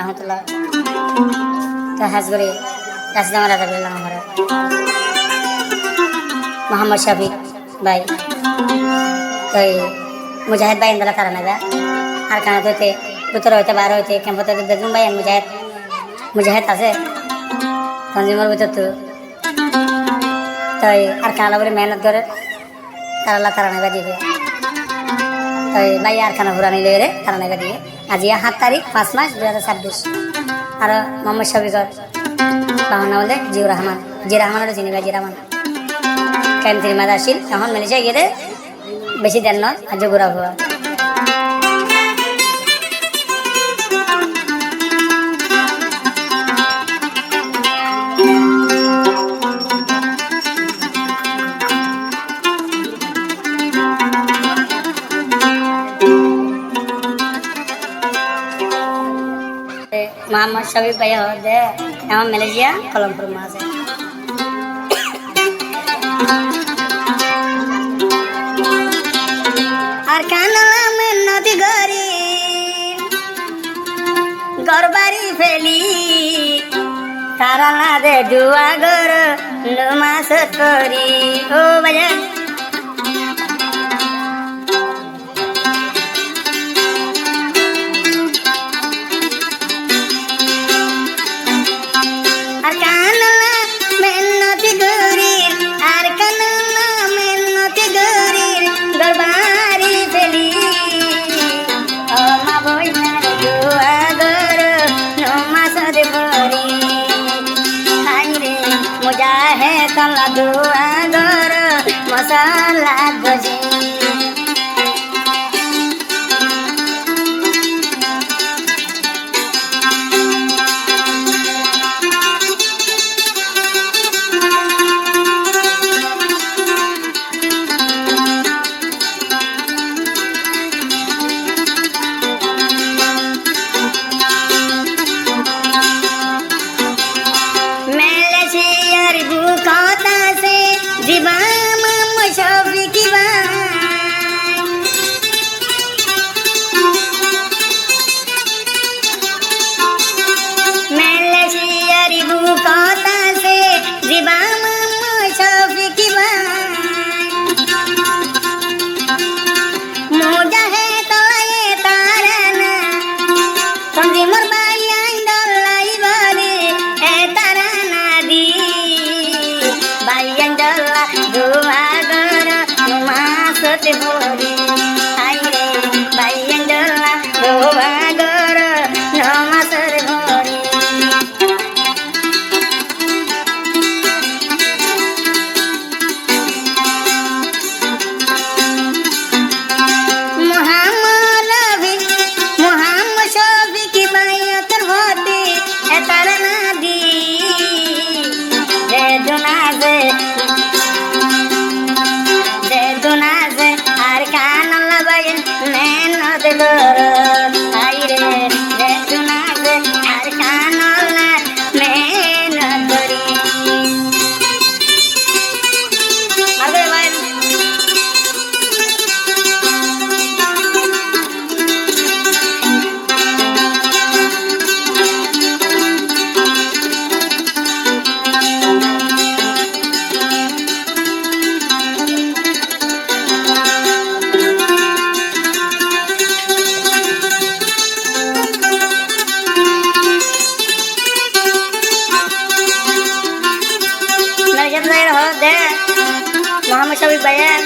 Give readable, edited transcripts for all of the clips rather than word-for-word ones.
রহমতুল্লাহ হাজগরি রাজদামা রাজা বললাম আমার মোহাম্মদ শফিক ভাই তো মুজাহিদ ভাই ইন্দলা তারা নেবা আর কানা হইতে ভিতরে হইতে বার হইতে ক্যাম্পতে বেগুন ভাই মুজাহিদ আছে তঞ্জিমর ভিতর তো তাই আর কানা বলে মেহনত করে তারা নেবা দিবে তাই ভাই আর খানা ঘুরা নিলে রে তারা নেবা দিয়ে আজ 7 তারিখ 5 মাস 2026 আর মোহাম্মদ শফিকর বাহানা বলে জিউর রহমান চিনি ভাই জি রহমান কেন তিনি মাদা আসিল এখন মেলেছে গিয়ে বেশি দেন নয় আজ ঘুরা ঘুরা मोहम्मद शफीक भैया हो दे यहाँ मलेशिया कोलमपुर में से আর কানলা में नदी गरी गरबारी फेली तारा ना दे दुआ गर नमाज करी ओ भैया तला दुआ गर मसाला गजी मोहम्मद शफीक भैया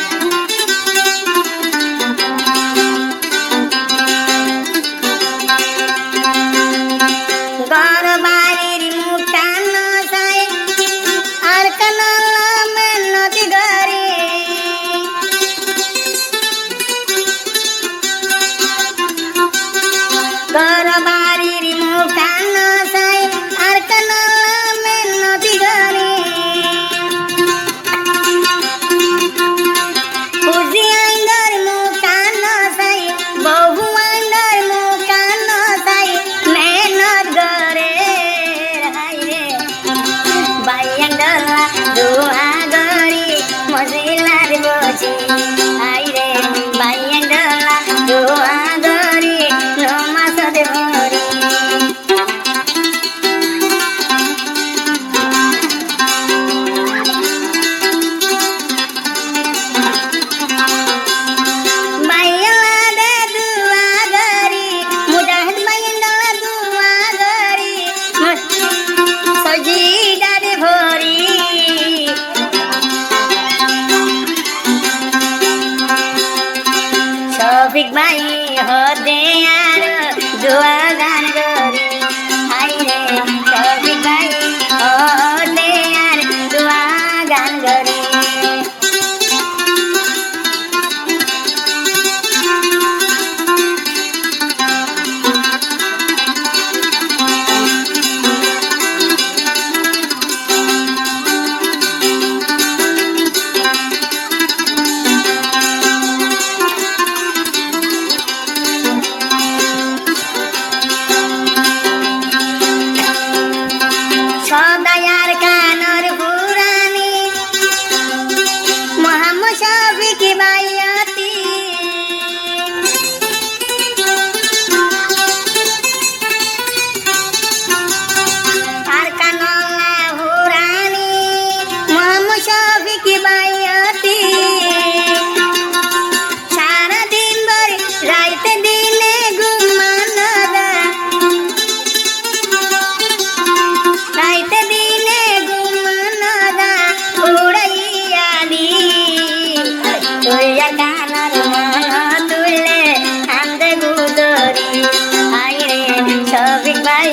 ভাই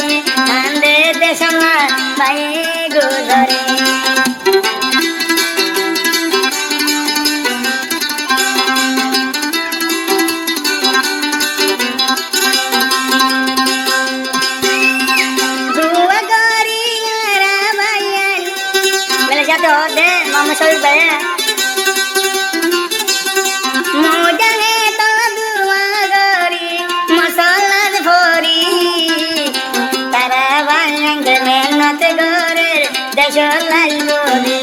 কান্দে দেশ ভাই গুজরে जाते हो दे मामा शरीफ भाई मुझे तो दुआ गरी मसाला भरी तारा बांग मेहनत करे देश लाई बोली